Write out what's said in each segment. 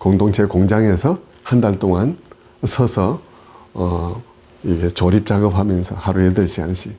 공동체 공장에서 한 달 동안 서서 이게 조립 작업하면서 하루 8시간씩.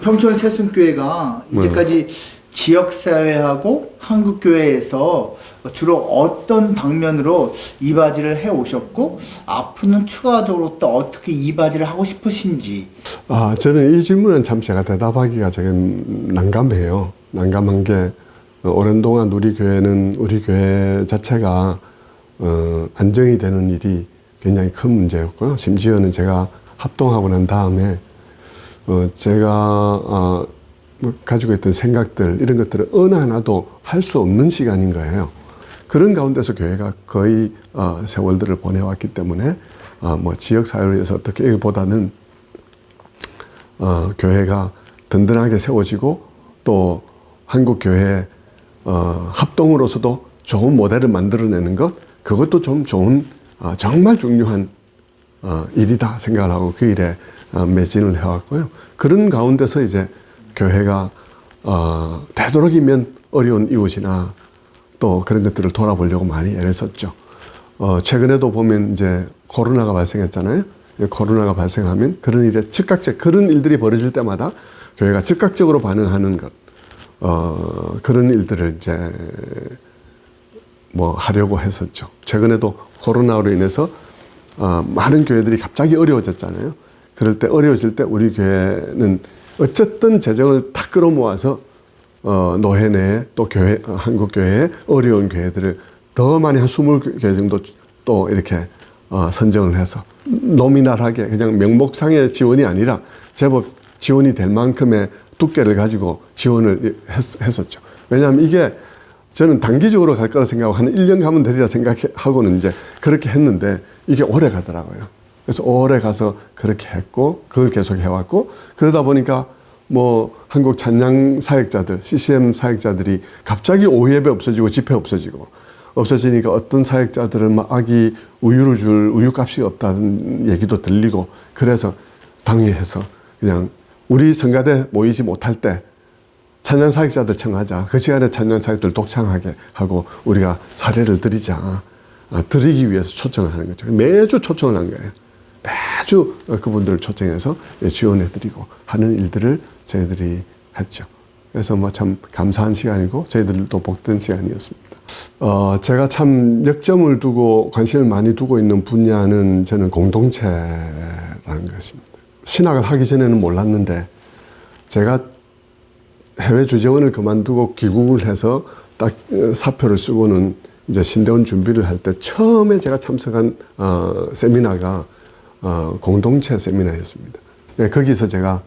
평촌 새순교회가 이제까지 지역사회하고 한국교회에서 주로 어떤 방면으로 이바지를 해오셨고 앞으로는 추가적으로 또 어떻게 이바지를 하고 싶으신지. 저는 이 질문은 참 제가 대답하기가 되게 난감해요. 난감한 게 오랜 동안 우리 교회는 우리 교회 자체가 안정이 되는 일이 굉장히 큰 문제였고요. 심지어는 제가 합동하고 난 다음에 제가 가지고 있던 생각들 이런 것들을 어느 하나도 할 수 없는 시간인 거예요. 그런 가운데서 교회가 거의 세월들을 보내왔기 때문에 뭐 지역사회를 위해서 어떻게 보다는 교회가 든든하게 세워지고 또 한국교회 합동으로서도 좋은 모델을 만들어내는 것, 그것도 좀 좋은 정말 중요한 일이다 생각을 하고 그 일에 매진을 해왔고요. 그런 가운데서 이제 교회가 되도록이면 어려운 이웃이나 또 그런 것들을 돌아보려고 많이 애를 썼죠. 최근에도 보면 이제 코로나가 발생했잖아요. 코로나가 발생하면 그런 일에 그런 일들이 벌어질 때마다 교회가 즉각적으로 반응하는 것, 그런 일들을 이제 뭐 하려고 했었죠. 최근에도 코로나로 인해서 많은 교회들이 갑자기 어려워졌잖아요. 그럴 때 어려워질 때 우리 교회는 어쨌든 재정을 다 끌어모아서 노회 내에 또 교회, 한국교회의 어려운 교회들을 더 많이 한 20교회 정도 또 이렇게 선정을 해서 노미널하게 그냥 명목상의 지원이 아니라 제법 지원이 될 만큼의 두께를 가지고 지원을 했었죠. 왜냐하면 이게 저는 단기적으로 갈 거라 생각하고 한 1년 가면 되리라 생각하고는 이제 그렇게 했는데 이게 오래 가더라고요. 그래서 오래 가서 그렇게 했고 그걸 계속 해왔고 그러다 보니까 뭐 한국 찬양 사역자들, CCM 사역자들이 갑자기 오후 예배 없어지고 집회 없어지니까 어떤 사역자들은 막 아기 우유를 줄 우유값이 없다는 얘기도 들리고 그래서 당위해서 그냥 우리 성가대 모이지 못할 때 찬양 사역자들 청하자. 그 시간에 찬양 사역들 독창하게 하고 우리가 사례를 드리자. 드리기 위해서 초청을 하는 거죠. 매주 초청을 한 거예요. 매주 그분들을 초청해서 지원해드리고 하는 일들을 저희들이 했죠. 그래서 뭐 참 감사한 시간이고 저희들도 복된 시간이었습니다. 제가 참 역점을 두고 관심을 많이 두고 있는 분야는 저는 공동체라는 것입니다. 신학을 하기 전에는 몰랐는데 제가 해외 주재원을 그만두고 귀국을 해서 딱 사표를 쓰고는 이제 신대원 준비를 할 때 처음에 제가 참석한 세미나가 공동체 세미나였습니다. 거기서 제가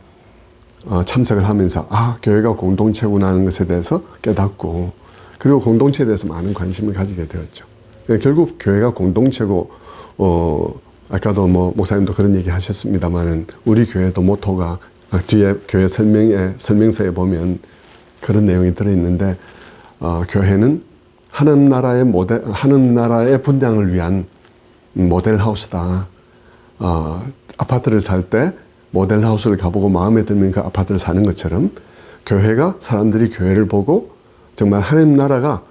참석을 하면서 교회가 공동체구나 하는 것에 대해서 깨닫고 그리고 공동체에 대해서 많은 관심을 가지게 되었죠. 결국 교회가 공동체고 아까도 뭐 목사님도 그런 얘기 하셨습니다만은 우리 교회도 모토가 뒤에 교회 설명서에 보면 그런 내용이 들어있는데 교회는 하나님 나라의 분량을 위한 모델 하우스다. 아파트를 살 때 모델 하우스를 가보고 마음에 들면 그 아파트를 사는 것처럼 교회가 사람들이 교회를 보고 정말 하나님 나라가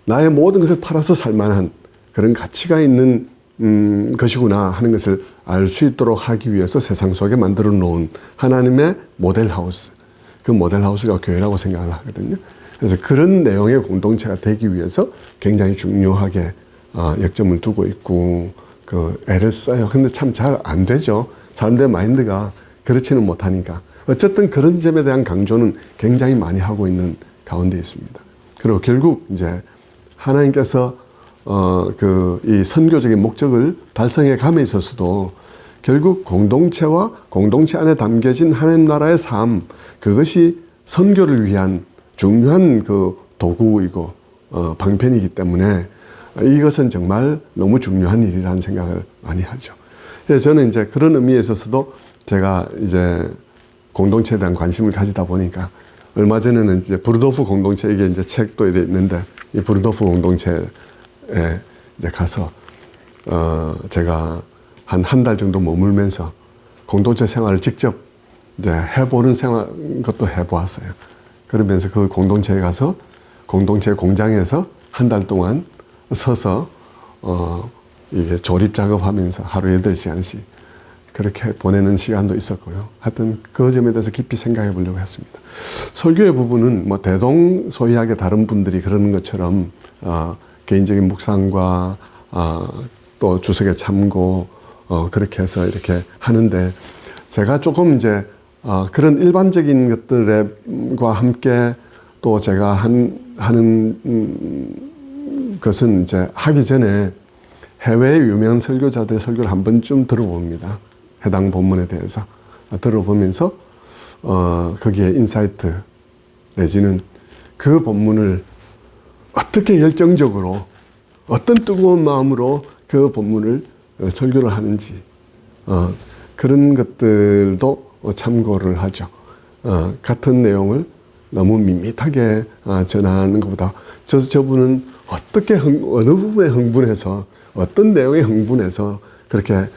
나의 모든 것을 팔아서 살만한 그런 가치가 있는 것이구나 하는 것을 알 수 있도록 하기 위해서 세상 속에 만들어 놓은 하나님의 모델 하우스, 그 모델 하우스가 교회라고 생각을 하거든요. 그래서 그런 내용의 공동체가 되기 위해서 굉장히 중요하게 역점을 두고 있고 그 애를 써요. 근데 참 잘 안 되죠. 사람들의 마인드가 그렇지는 못하니까. 어쨌든 그런 점에 대한 강조는 굉장히 많이 하고 있는 가운데 있습니다. 그리고 결국 이제 하나님께서 이 선교적인 목적을 달성해 감에 있어서도 결국 공동체와 공동체 안에 담겨진 하나님 나라의 삶, 그것이 선교를 위한 중요한 그 도구이고 방편이기 때문에 이것은 정말 너무 중요한 일이라는 생각을 많이 하죠. 저는 이제 그런 의미에 있어서도 제가 이제 공동체에 대한 관심을 가지다 보니까 얼마 전에는 이제 부르도프 공동체 이게 이제 책도 이래 있는데 이 부르도프 공동체에 이제 가서 제가 한 달 정도 머물면서 공동체 생활을 직접 이제 해보는 것도 해보았어요. 그러면서 그 공동체에 가서 공동체 공장에서 한 달 동안 서서 이게 조립 작업하면서 하루 8시간씩 그렇게 보내는 시간도 있었고요. 하여튼 그 점에 대해서 깊이 생각해 보려고 했습니다. 설교의 부분은 뭐 대동소이하게 다른 분들이 그러는 것처럼 개인적인 묵상과 또 주석의 참고 그렇게 해서 이렇게 하는데 제가 조금 이제 그런 일반적인 것들과 함께 또 제가 하는 것은 이제 하기 전에 해외의 유명한 설교자들의 설교를 한 번쯤 들어봅니다. 해당 본문에 대해서 들어보면서 거기에 인사이트 내지는 그 본문을 어떻게 열정적으로 어떤 뜨거운 마음으로 그 본문을 설교를 하는지 그런 것들도 참고를 하죠. 같은 내용을 너무 밋밋하게 전하는 것보다 저분은 어떻게 어느 부분에 흥분해서 어떤 내용에 흥분해서 그렇게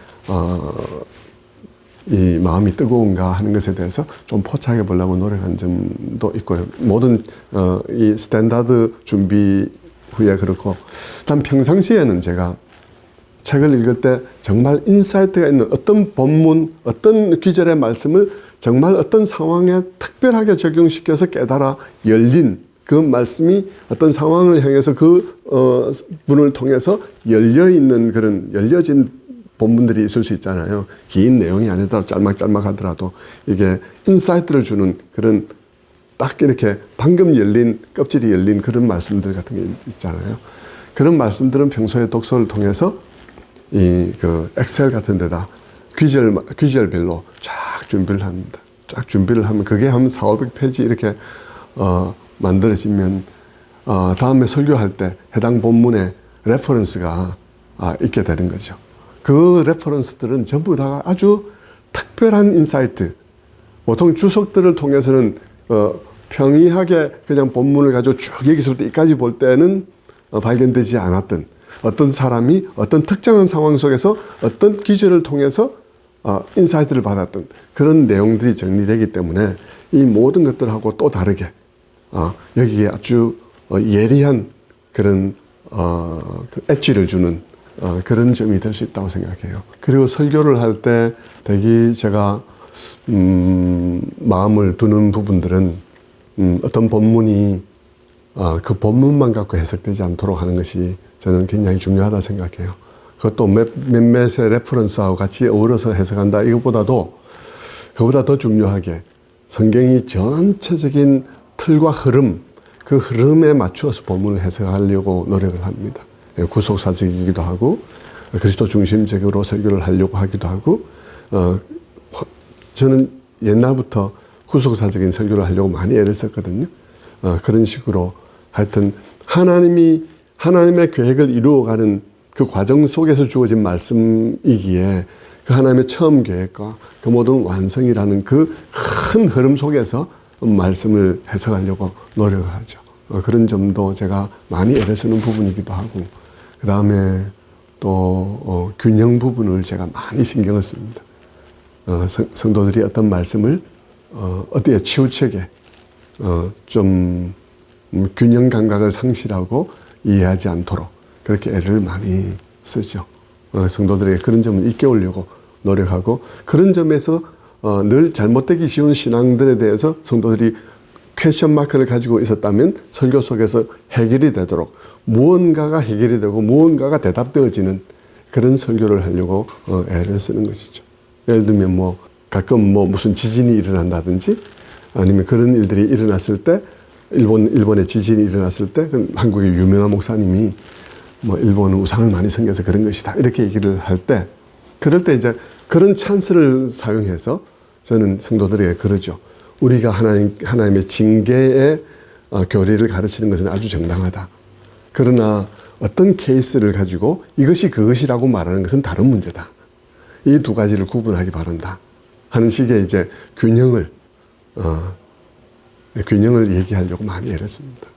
이 마음이 뜨거운가 하는 것에 대해서 좀 포착해 보려고 노력한 점도 있고요. 모든 이 스탠다드 준비 후에 그렇고, 단 평상시에는 제가 책을 읽을 때 정말 인사이트가 있는 어떤 본문, 어떤 귀절의 말씀을 정말 어떤 상황에 특별하게 적용시켜서 깨달아 열린 그 말씀이 어떤 상황을 향해서 그 문을 통해서 열려있는 그런 열려진 본문들이 있을 수 있잖아요. 긴 내용이 아니더라도 짤막짤막하더라도 이게 인사이트를 주는 그런 딱 이렇게 방금 열린 껍질이 열린 그런 말씀들 같은 게 있잖아요. 그런 말씀들은 평소에 독서를 통해서 이 그 엑셀 같은 데다 귀절별로 쫙 준비를 합니다. 쫙 준비를 하면 그게 한 400~500페이지 이렇게 만들어지면 다음에 설교할 때 해당 본문의 레퍼런스가 있게 되는 거죠. 그 레퍼런스들은 전부 다 아주 특별한 인사이트. 보통 주석들을 통해서는 평이하게 그냥 본문을 가지고 쭉 얘기했을 때 이까지 볼 때는 발견되지 않았던 어떤 사람이 어떤 특정한 상황 속에서 어떤 기절을 통해서 인사이트를 받았던 그런 내용들이 정리되기 때문에 이 모든 것들하고 또 다르게 여기에 아주 예리한 그런 그 엣지를 주는 그런 점이 될 수 있다고 생각해요. 그리고 설교를 할 때 대개 제가 마음을 두는 부분들은 어떤 본문이 그 본문만 갖고 해석되지 않도록 하는 것이 저는 굉장히 중요하다 생각해요. 그것도 몇몇의 레퍼런스하고 같이 어우러서 해석한다 이것보다도 그보다 더 중요하게 성경이 전체적인 틀과 흐름, 그 흐름에 맞추어서 본문을 해석하려고 노력을 합니다. 구속사적이기도 하고 그리스도 중심적으로 설교를 하려고 하기도 하고 저는 옛날부터 구속사적인 설교를 하려고 많이 애를 썼거든요. 그런 식으로 하여튼 하나님의 계획을 이루어가는 그 과정 속에서 주어진 말씀이기에 그 하나님의 처음 계획과 그 모든 완성이라는 그 큰 흐름 속에서 말씀을 해석하려고 노력을 하죠. 그런 점도 제가 많이 애를 쓰는 부분이기도 하고 그 다음에 또 균형 부분을 제가 많이 신경을 씁니다. 성도들이 어떤 말씀을 어디에 치우치게 좀 균형 감각을 상실하고 이해하지 않도록 그렇게 애를 많이 쓰죠. 성도들에게 그런 점을 일깨우려고 노력하고 그런 점에서 늘 잘못되기 쉬운 신앙들에 대해서 성도들이 퀘스천 마크를 가지고 있었다면 설교 속에서 해결이 되도록 무언가가 해결이 되고 무언가가 대답되어지는 그런 설교를 하려고 애를 쓰는 것이죠. 예를 들면 뭐 가끔 뭐 무슨 지진이 일어난다든지 아니면 그런 일들이 일어났을 때 일본의 지진이 일어났을 때 한국의 유명한 목사님이 뭐 일본은 우상을 많이 섬겨서 그런 것이다 이렇게 얘기를 할 때 그럴 때 이제 그런 찬스를 사용해서 저는 성도들에게 그러죠. 우리가 하나님의 징계의 교리를 가르치는 것은 아주 정당하다. 그러나 어떤 케이스를 가지고 이것이 그것이라고 말하는 것은 다른 문제다. 이 두 가지를 구분하기 바란다. 하는 식의 이제 균형을 균형을 얘기하려고 많이 애를 씁니다.